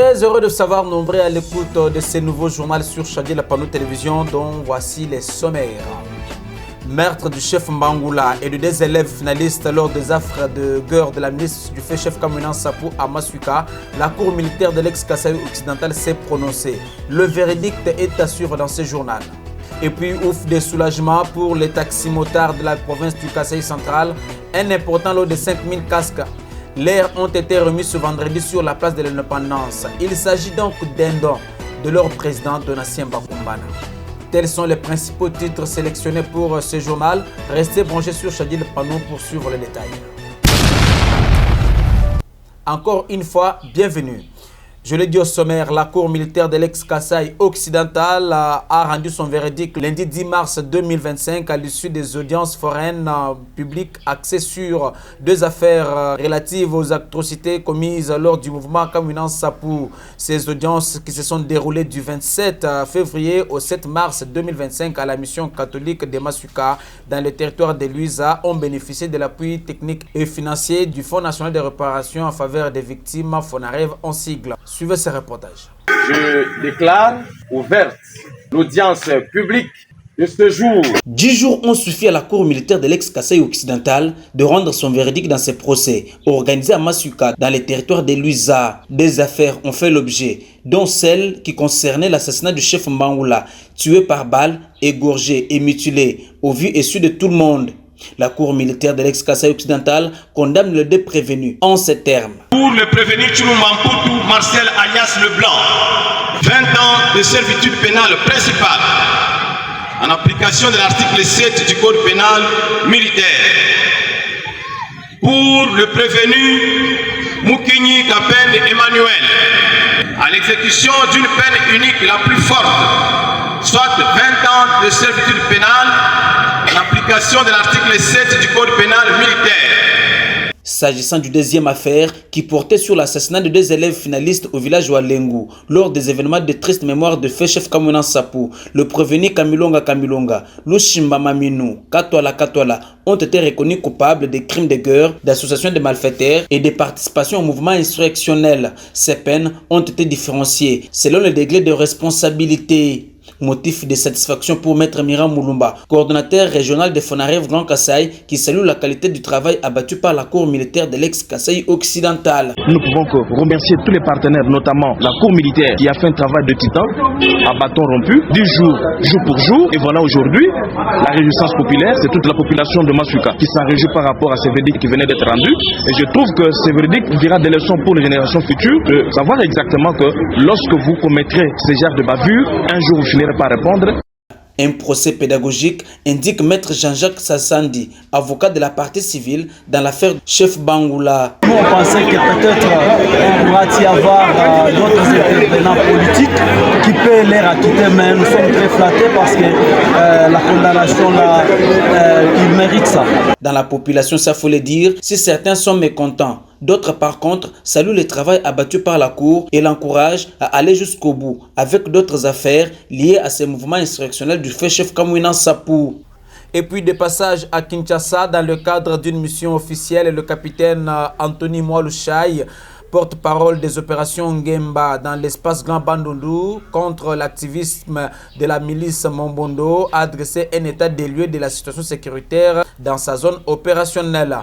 Très heureux de savoir nombreux à l'écoute de ce nouveau journal sur Chadi La Panou Télévision dont voici les sommaires. Meurtre du chef Mbangoula et de deux élèves finalistes lors des affres de guerre de la ministre du fait chef Kamouina Nsapou à Masuka, la cour militaire de l'ex-Kasaï occidental s'est prononcée. Le verdict est à suivre dans ce journal. Et puis, ouf de soulagement pour les taximotards de la province du Kasaï central, un important lot de 5000 casques. L'air ont été remis ce vendredi sur la place de l'indépendance. Il s'agit donc d'un don de leur président Donatien Bakumbana. Tels sont les principaux titres sélectionnés pour ce journal. Restez branchés sur Chadi Le Panou pour suivre les détails. Encore une fois, bienvenue. Je l'ai dit au sommaire, la cour militaire de l'ex-Kasaï occidental a rendu son verdict lundi 10 mars 2025 à l'issue des audiences foraines publiques axées sur deux affaires relatives aux atrocités commises lors du mouvement Kamouina Nsapou. Ces audiences qui se sont déroulées du 27 février au 7 mars 2025 à la mission catholique de Masuka dans le territoire de Luisa ont bénéficié de l'appui technique et financier du Fonds national de réparation en faveur des victimes Fonarev en sigle. Suivez ce reportage. Je déclare ouverte l'audience publique de ce jour. 10 jours ont suffi à la cour militaire de l'ex-Kasaï occidental de rendre son verdict dans ce procès organisé à Masuka dans les territoires de Luisa. Des affaires ont fait l'objet, dont celle qui concernait l'assassinat du chef Mbangoula, tué par balle, égorgé et mutilé, au vu et su de tout le monde. La cour militaire de l'ex-Kasaï occidental condamne les deux prévenus en ces termes. Pour le prévenu Tchouloumampotou Marcel alias Leblanc, 20 ans de servitude pénale principale en application de l'article 7 du Code pénal militaire. Pour le prévenu Moukini Kapende Emmanuel, à l'exécution d'une peine unique la plus forte, soit 20 ans de servitude pénale en application de l'article 7 du Code pénal militaire. S'agissant du deuxième affaire qui portait sur l'assassinat de deux élèves finalistes au village Walengu lors des événements de triste mémoire de fait chef Kamouina Nsapou, le prévenu Kamilonga, Lushimba Maminou, Katwala ont été reconnus coupables de crimes de guerre, d'association de malfaiteurs et de participation au mouvement insurrectionnel. Ces peines ont été différenciées selon le degré de responsabilité. Motif de satisfaction pour Maître Miram Moulumba, coordonnateur régional de Fonarev Grand Kasaï, qui salue la qualité du travail abattu par la cour militaire de l'ex-Kasaï occidental. Nous pouvons remercier tous les partenaires, notamment la cour militaire qui a fait un travail de titan à bâton rompu, du jour pour jour. Et voilà aujourd'hui, la réjouissance populaire, c'est toute la population de Masuka qui s'en réjouit par rapport à ces verdicts qui venaient d'être rendus. Et je trouve que ces verdicts dira des leçons pour les générations futures, de savoir exactement que lorsque vous commettrez ces genres de bavures, un jour vous finirez par répondre. Un procès pédagogique indique Maître Jean-Jacques Sassandi, avocat de la partie civile dans l'affaire Chef Mbangoula. Nous on pensait que peut-être on pourra y avoir d'autres intervenants politiques qui peuvent les acquitter, mais nous sommes très flattés parce que la condamnation là, il mérite ça. Dans la population, ça faut le dire, si certains sont mécontents, d'autres par contre saluent le travail abattu par la cour et l'encouragent à aller jusqu'au bout avec d'autres affaires liées à ces mouvements insurrectionnels du fait chef Kamouina Nsapou. Et puis de passage à Kinshasa dans le cadre d'une mission officielle, le capitaine Anthony Mwalushai, porte-parole des opérations Ngemba dans l'espace Grand Bandundu contre l'activisme de la milice Mombondo, a adressé un état des lieux de la situation sécuritaire dans sa zone opérationnelle.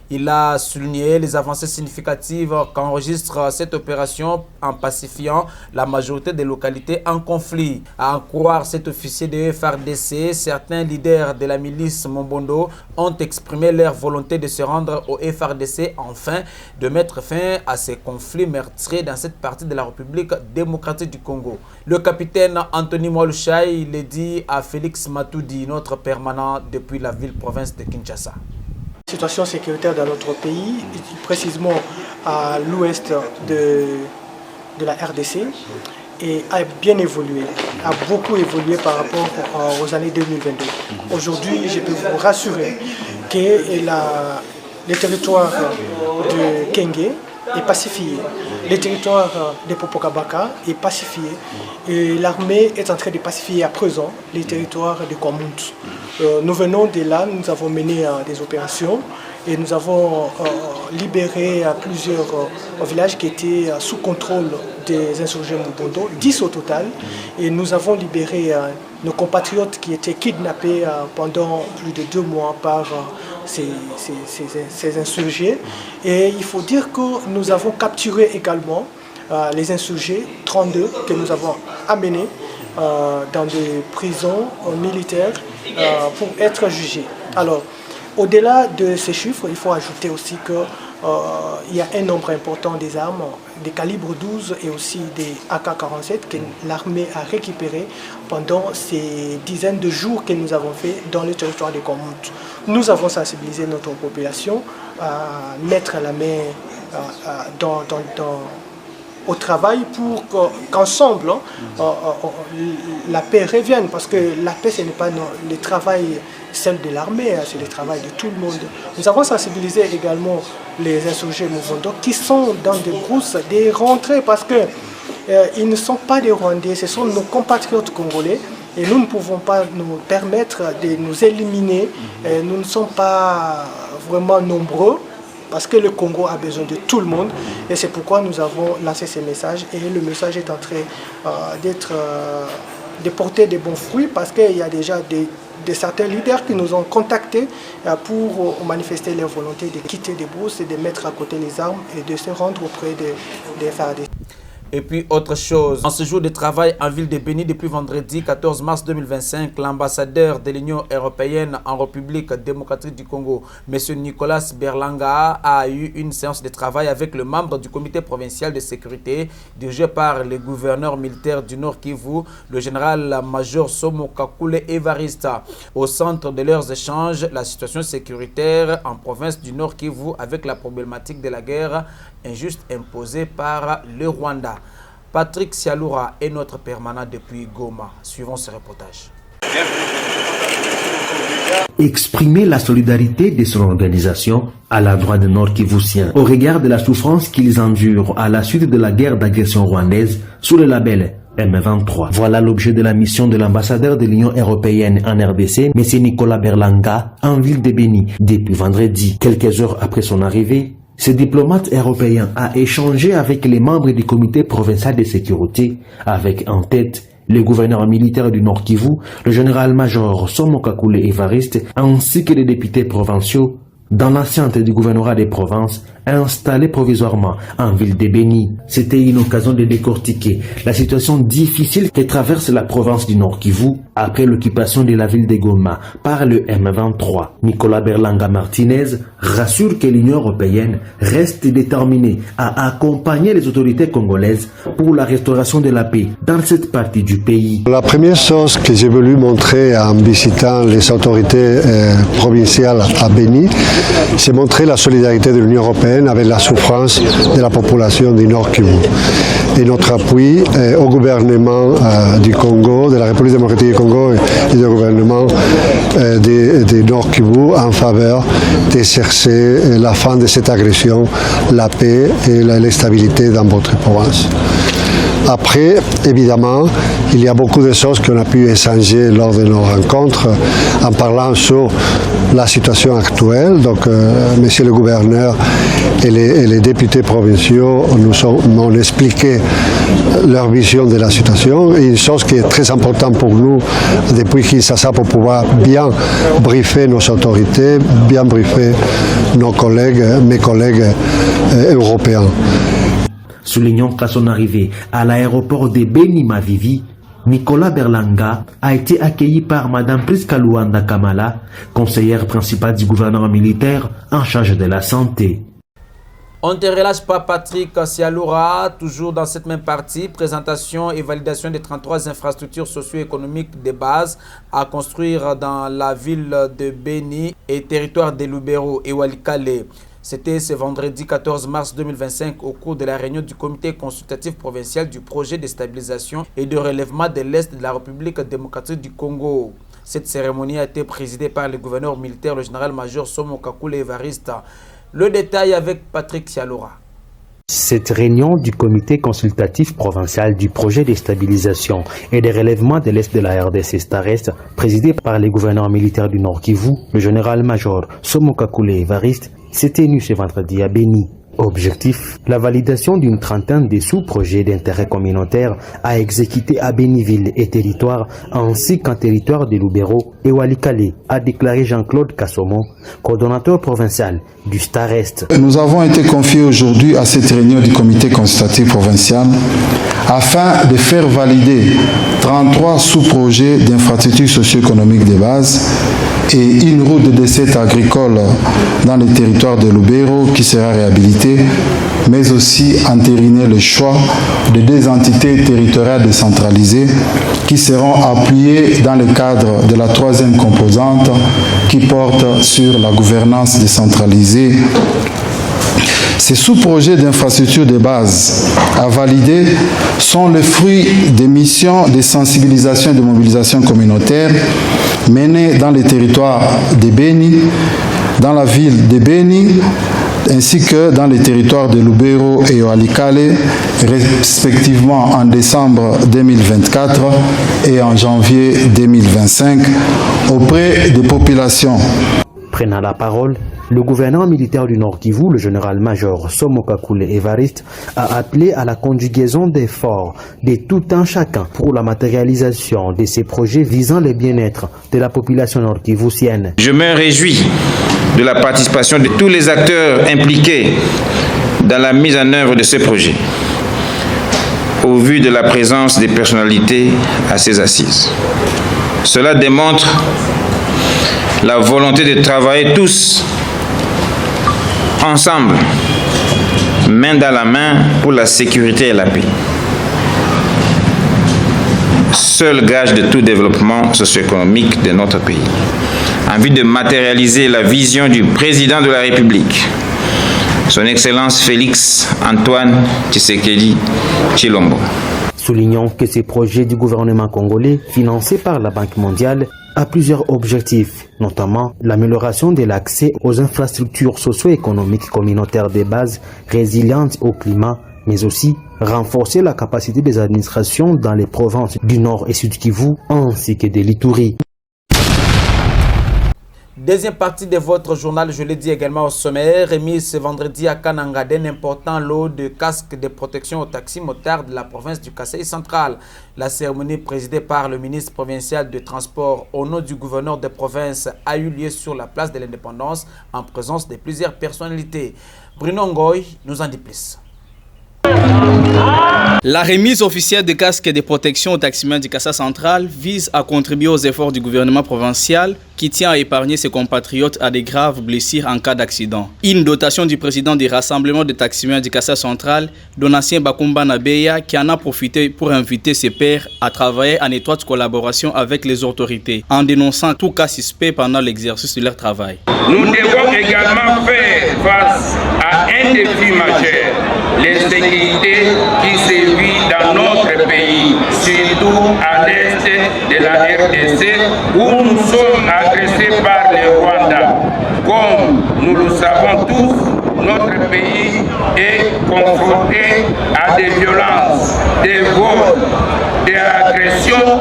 Il a souligné les avancées significatives qu'enregistre cette opération en pacifiant la majorité des localités en conflit. À en croire cet officier de FARDC, certains leaders de la milice Mombondo ont exprimé leur volonté de se rendre au FARDC afin de mettre fin à ces conflits meurtriers dans cette partie de la République démocratique du Congo. Le capitaine Anthony Mwalushai le dit à Félix Matoudi, notre permanent depuis la ville-province de Kinshasa. La situation sécuritaire dans notre pays, précisément à l'ouest de la RDC, a bien évolué, a beaucoup évolué par rapport aux années 2022. Aujourd'hui, je peux vous rassurer que le territoire de Kenge est pacifié. Le territoire de Popokabaka est pacifié et l'armée est en train de pacifier à présent les territoires de Kwamount. Nous venons de là, nous avons mené des opérations et nous avons libéré plusieurs villages qui étaient sous contrôle des insurgés Mubondo, 10 au total, et nous avons libéré nos compatriotes qui étaient kidnappés pendant plus de 2 mois par ces insurgés. Et il faut dire que nous avons capturé également les insurgés, 32, que nous avons amenés dans des prisons militaires pour être jugés. Alors, au-delà de ces chiffres, il faut ajouter aussi qu'il y a un nombre important des armes, des calibres 12 et aussi des AK-47 que l'armée a récupérés pendant ces dizaines de jours que nous avons fait dans le territoire de Komount. Nous avons sensibilisé notre population à mettre la main au travail pour qu'ensemble la paix revienne, parce que la paix ce n'est pas le travail seul de l'armée, c'est le travail de tout le monde. Nous avons sensibilisé également les insurgés Mubondo qui sont dans des brousses, des rentrées, parce qu'ils ne sont pas des Rwandais, ce sont nos compatriotes congolais. Et nous ne pouvons pas nous permettre de nous éliminer. Nous ne sommes pas vraiment nombreux, parce que le Congo a besoin de tout le monde, et c'est pourquoi nous avons lancé ce message, et le message est en train de porter des bons fruits, parce qu'il y a déjà certains leaders qui nous ont contactés pour manifester leur volonté de quitter des brousses et de mettre à côté les armes et de se rendre auprès des FARDC. Et puis autre chose, en ce jour de travail en ville de Béni depuis vendredi 14 mars 2025, l'ambassadeur de l'Union européenne en République démocratique du Congo, M. Nicolas Berlanga, a eu une séance de travail avec le membre du comité provincial de sécurité dirigé par le gouverneur militaire du Nord Kivu, le général-major Somo Kakule Evarista. Au centre de leurs échanges, la situation sécuritaire en province du Nord Kivu avec la problématique de la guerre injuste imposée par le Rwanda. Patrick Sialoura est notre permanent depuis Goma. Suivons ce reportage. Exprimer la solidarité de son organisation à l'endroit des Nord-Kivusiens au regard de la souffrance qu'ils endurent à la suite de la guerre d'agression rwandaise sous le label M23. Voilà l'objet de la mission de l'ambassadeur de l'Union européenne en RDC, M. Nicolas Berlanga, en ville de Béni, depuis vendredi. Quelques heures après son arrivée, ce diplomate européen a échangé avec les membres du comité provincial de sécurité, avec en tête le gouverneur militaire du Nord Kivu, le général-major Somo Kakule Evariste, ainsi que les députés provinciaux dans l'enceinte du gouvernorat des provinces installé provisoirement en ville de Béni. C'était une occasion de décortiquer la situation difficile que traverse la province du Nord Kivu après l'occupation de la ville de Goma par le M23. Nicolas Berlanga Martinez rassure que l'Union européenne reste déterminée à accompagner les autorités congolaises pour la restauration de la paix dans cette partie du pays. La première chose que j'ai voulu montrer en visitant les autorités provinciales à Béni, c'est montrer la solidarité de l'Union européenne avec la souffrance de la population du Nord Kivu et notre appui au gouvernement du Congo, de la République démocratique du Congo et du gouvernement du Nord Kivu en faveur de chercher la fin de cette agression, la paix et la stabilité dans votre province. Après, évidemment, il y a beaucoup de choses qu'on a pu échanger lors de nos rencontres en parlant sur la situation actuelle. Donc, monsieur le gouverneur et les députés provinciaux m'ont expliqué leur vision de la situation. Et une chose qui est très importante pour nous depuis Kinshasa pour pouvoir bien briefer nos autorités, bien briefer mes collègues européens. Soulignant qu'à son arrivée à l'aéroport de Béni-Mavivi, Nicolas Berlanga a été accueilli par Mme Priska Luanda Kamala, conseillère principale du gouvernement militaire en charge de la santé. On ne te relâche pas, Patrick Sialoura, toujours dans cette même partie, présentation et validation des 33 infrastructures socio-économiques de base à construire dans la ville de Béni et territoire de Lubero et Walikale. C'était ce vendredi 14 mars 2025 au cours de la réunion du comité consultatif provincial du projet de stabilisation et de relèvement de l'Est de la République démocratique du Congo. Cette cérémonie a été présidée par le gouverneur militaire, le général-major Somo Kakule Evarista. Le détail avec Patrick Sialoura. Cette réunion du comité consultatif provincial du projet de stabilisation et de relèvement de l'Est de la RDC Starest, présidé par les gouverneurs militaires du Nord Kivu, le général-major Somo Kakule Evariste, s'est tenu ce vendredi à Béni. Objectif, la validation d'une trentaine de sous-projets d'intérêt communautaire à exécuter à Béniville et territoire, ainsi qu'en territoire de Lubero et Walikale, a déclaré Jean-Claude Kassomo, coordonnateur provincial du Starest. Nous avons été confiés aujourd'hui à cette réunion du comité consultatif provincial afin de faire valider 33 sous-projets d'infrastructures socio-économiques de base et une route de desserte agricole dans le territoire de Lubero qui sera réhabilitée, mais aussi entériner le choix de 2 entités territoriales décentralisées qui seront appuyées dans le cadre de la 3e composante qui porte sur la gouvernance décentralisée. Ces sous-projets d'infrastructures de base à valider sont le fruit des missions de sensibilisation et de mobilisation communautaire menées dans les territoires de Béni, dans la ville de Béni, ainsi que dans les territoires de Lubero et Walikale, respectivement en décembre 2024 et en janvier 2025, auprès des populations. Prenant la parole, le gouverneur militaire du Nord Kivu, le général-major Somo Kakule Evariste, a appelé à la conjugaison d'efforts de tout un chacun pour la matérialisation de ces projets visant le bien-être de la population nord-kivusienne. Je me réjouis de la participation de tous les acteurs impliqués dans la mise en œuvre de ce projet, au vu de la présence des personnalités à ces assises. Cela démontre la volonté de travailler tous ensemble, main dans la main, pour la sécurité et la paix. Seul gage de tout développement socio-économique de notre pays, en vue de matérialiser la vision du président de la République, son Excellence Félix Antoine Tshisekedi Tshilombo. Soulignons que ces projets du gouvernement congolais, financés par la Banque mondiale, a plusieurs objectifs, notamment l'amélioration de l'accès aux infrastructures socio-économiques communautaires de base résilientes au climat, mais aussi renforcer la capacité des administrations dans les provinces du Nord et Sud Kivu, ainsi que de l'Ituri. Deuxième partie de votre journal, je l'ai dit également au sommaire, remis ce vendredi à Kananga d'un important lot de casques de protection aux taxis motards de la province du Kasaï central. La cérémonie présidée par le ministre provincial de transport au nom du gouverneur de province a eu lieu sur la place de l'Indépendance en présence de plusieurs personnalités. Bruno Ngoy nous en dit plus. La remise officielle de casques de protection aux taximens du Kasaï central vise à contribuer aux efforts du gouvernement provincial qui tient à épargner ses compatriotes à des graves blessures en cas d'accident. Une dotation du président du rassemblement des taximens du Kasaï central, Donatien Bakumba Nabeya, qui en a profité pour inviter ses pairs à travailler en étroite collaboration avec les autorités, en dénonçant tout cas suspect pendant l'exercice de leur travail. Nous devons également faire face à un défi majeur, l'insécurité qui sévit dans notre pays, surtout à l'est de la RDC, où nous sommes agressés par le Rwanda. Comme nous le savons tous, notre pays est confronté à des violences, des vols, des agressions.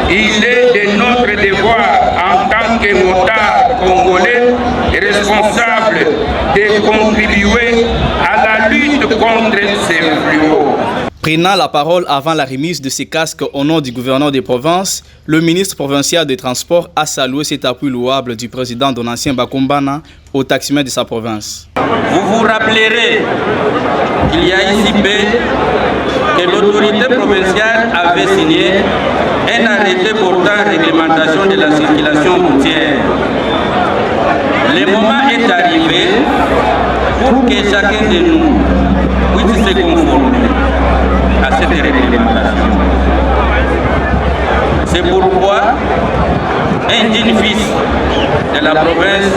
Il est de notre devoir en tant que motards congolais responsables de contribuer à la lutte contre ces fléaux. Prenant la parole avant la remise de ces casques au nom du gouverneur des provinces, le ministre provincial des Transports a salué cet appui louable du président Donatien Bakumbana aux taximens de sa province. Vous vous rappellerez qu'il y a ici peu que l'autorité provinciale avait signé un arrêté portant réglementation de la circulation routière. Le moment est arrivé pour que chacun de nous puisse se conformer à cette réglementation. C'est pourquoi un digne fils de la province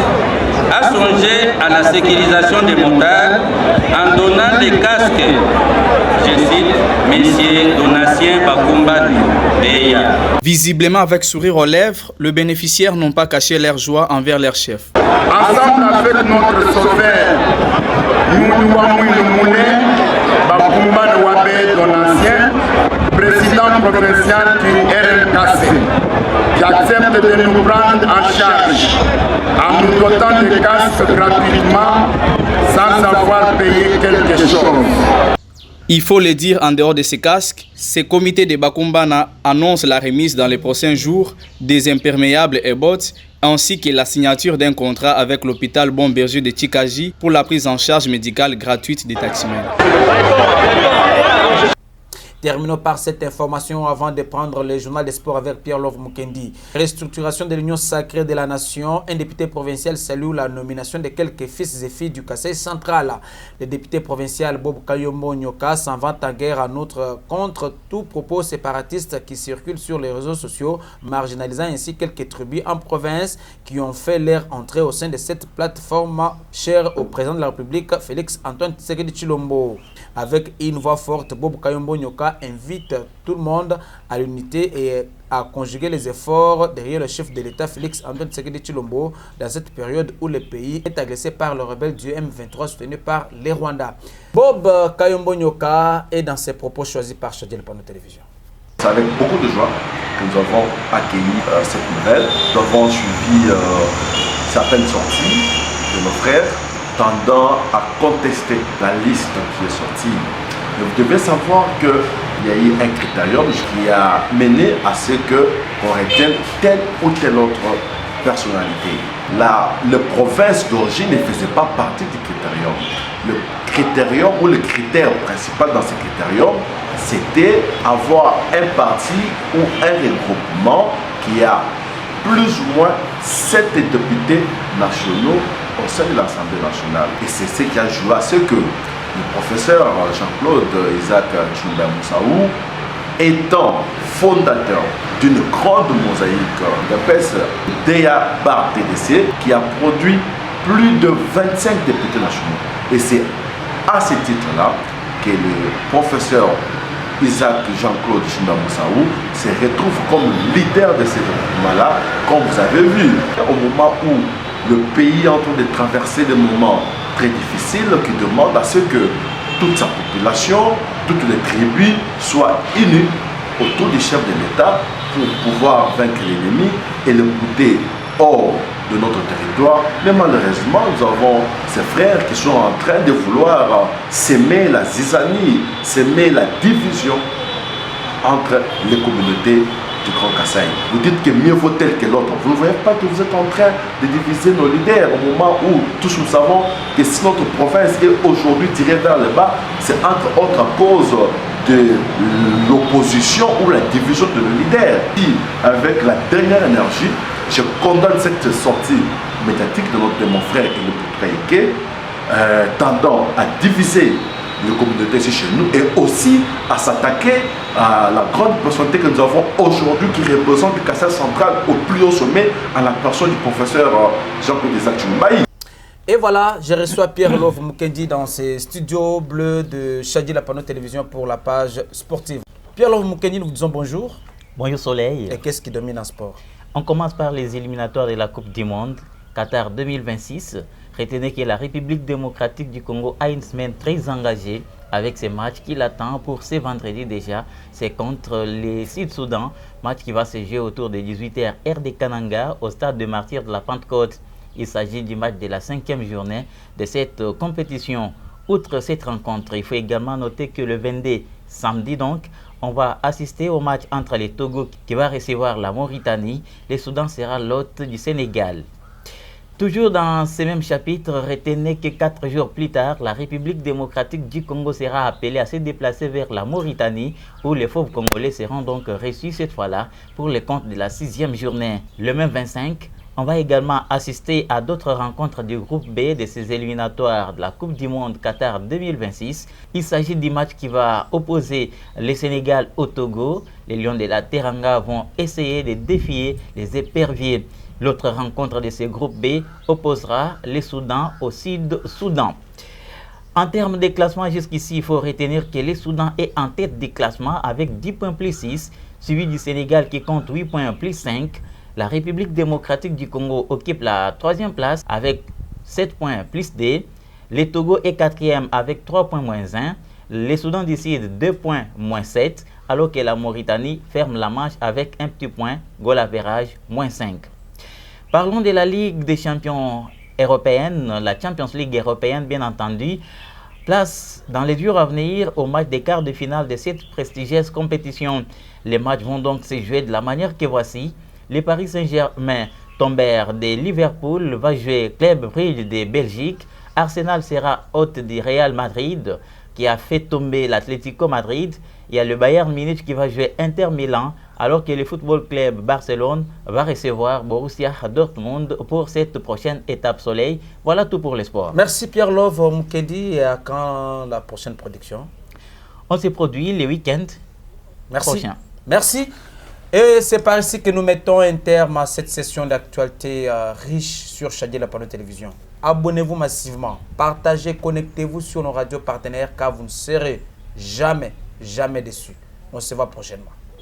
a songé à la sécurisation des motards en donnant des casques, je cite, M. Donatien Bakumba Deya. Visiblement avec sourire aux lèvres, les bénéficiaires n'ont pas caché leur joie envers leur chef. Ensemble avec notre sauveur, nous Bakumba Wabe Donatien, président provincial du RNKC, qui accepte de nous prendre en charge en nous dotant de casques gratuitement sans avoir payé quelque chose. Il faut le dire, en dehors de ces casques, ces comités de Bakumbana annoncent la remise dans les prochains jours des imperméables et bottes, ainsi que la signature d'un contrat avec l'hôpital Bon Berger de Tchikaji pour la prise en charge médicale gratuite des taximens. Terminons par cette information avant de prendre le journal des sports avec Pierre-Love Mukendi. Restructuration de l'Union sacrée de la nation. Un député provincial salue la nomination de quelques fils et filles du Kasaï central. Le député provincial Bob Kayombo Nyoka s'en vante en guerre en outre contre tout propos séparatiste qui circule sur les réseaux sociaux, marginalisant ainsi quelques tribus en province qui ont fait leur entrée au sein de cette plateforme chère au président de la République, Félix Antoine Tshisekedi Tshilombo. Avec une voix forte, Bob Kayombo Nyoka invite tout le monde à l'unité et à conjuguer les efforts derrière le chef de l'État Félix Antoine Tshisekedi Tshilombo dans cette période où le pays est agressé par le rebelle du M23 soutenu par les Rwandais. Bob Kayombo Nyoka est dans ses propos choisis par Chadiel Pano Télévision. C'est avec beaucoup de joie que nous avons accueilli cette nouvelle. Nous avons suivi certaines sorties de nos frères tendant à contester la liste qui est sortie. Mais vous devez savoir qu'il y a eu un critérium qui a mené à ce qu'on retienne telle ou telle autre personnalité. Le province d'origine ne faisait pas partie du critérium. Le critérium ou le critère principal dans ce critérium, c'était avoir un parti ou un regroupement qui a plus ou moins 7 députés nationaux au sein de l'Assemblée nationale. Et c'est ce qui a joué à ce que le professeur Jean-Claude Isaac Tshilombo Moussaou, étant fondateur d'une grande mosaïque d'épaisse DEA Bar TDC qui a produit plus de 25 députés nationaux. Et c'est à ce titre-là que le professeur Isaac Jean-Claude Tshilombo Moussaou se retrouve comme leader de ce mouvement-là, comme vous avez vu, au moment où le pays est en train de traverser des moments très difficiles qui demandent à ce que toute sa population, toutes les tribus soient unies autour du chef de l'État pour pouvoir vaincre l'ennemi et le bouter hors de notre territoire. Mais malheureusement, nous avons ces frères qui sont en train de vouloir s'aimer la zizanie, s'aimer la division entre les communautés du Grand Kasaï. Vous dites que mieux vaut tel que l'autre. Vous ne voyez pas que vous êtes en train de diviser nos leaders au moment où tous nous savons que si notre province est aujourd'hui tirée vers le bas, c'est entre autres à cause de l'opposition ou la division de nos leaders. Et avec la dernière énergie, je condamne cette sortie médiatique de mon frère et le Poutraïké, tendant à diviser les communautés ici chez nous et aussi à s'attaquer à la grande personnalité que nous avons aujourd'hui qui représente le Kasaï central au plus haut sommet à la personne du professeur Jean-Claude Isaac Tshilombo. Et voilà, je reçois Pierre-Love Mukendi dans ses studios bleus de Chadiel Pano Télévision pour la page sportive. Pierre-Love Mukendi, nous vous disons bonjour. Bonjour Soleil. Et qu'est-ce qui domine en sport? On commence par les éliminatoires de la Coupe du Monde, Qatar 2026. Retenez que la République démocratique du Congo a une semaine très engagée avec ces matchs qui l'attend pour ce vendredi déjà. C'est contre les Sud-Soudan, match qui va se jouer autour de 18h heure de Kananga au stade de Martyrs de la Pentecôte. Il s'agit du match de la 5e journée de cette compétition. Outre cette rencontre, il faut également noter que le 22 samedi donc, on va assister au match entre les Togo qui va recevoir la Mauritanie. Le Soudan sera l'hôte du Sénégal. Toujours dans ce même chapitre, retenez que 4 jours plus tard, la République démocratique du Congo sera appelée à se déplacer vers la Mauritanie où les fauves congolais seront donc reçus cette fois-là pour le compte de la 6e journée. Le même 25, on va également assister à d'autres rencontres du groupe B de ces éliminatoires de la Coupe du Monde Qatar 2026. Il s'agit du match qui va opposer le Sénégal au Togo. Les Lions de la Teranga vont essayer de défier les éperviers. L'autre rencontre de ce groupe B opposera le Soudan au Sud-Soudan. En termes de classement, jusqu'ici, il faut retenir que le Soudan est en tête du classement avec 10 points plus 6, suivi du Sénégal qui compte 8 points plus 5. La République démocratique du Congo occupe la 3e place avec 7 points plus 2. Le Togo est 4e avec 3 points moins 1. Le Soudan du Sud 2 points moins 7, alors que la Mauritanie ferme la manche avec un petit point, goal average moins 5. Parlons de la Ligue des champions européenne, la Champions League européenne bien entendu. Place dans les jours à venir au match des quarts de finale de cette prestigieuse compétition. Les matchs vont donc se jouer de la manière que voici. Le Paris Saint-Germain tombeur de Liverpool va jouer Club Brugge de Belgique. Arsenal sera hôte du Real Madrid qui a fait tomber l'Atlético Madrid. Il y a le Bayern Munich qui va jouer Inter Milan, alors que le Football Club Barcelone va recevoir Borussia Dortmund pour cette prochaine étape soleil. Voilà tout pour les sports. Merci Pierre Love Moukedi. Et à quand la prochaine production? On se produit le week-end prochain. Merci. Et c'est par ici que nous mettons un terme à cette session d'actualité riche sur Chadiel Lapano Télévision. Abonnez-vous massivement, partagez, connectez-vous sur nos radios partenaires car vous ne serez jamais déçus. On se voit prochainement.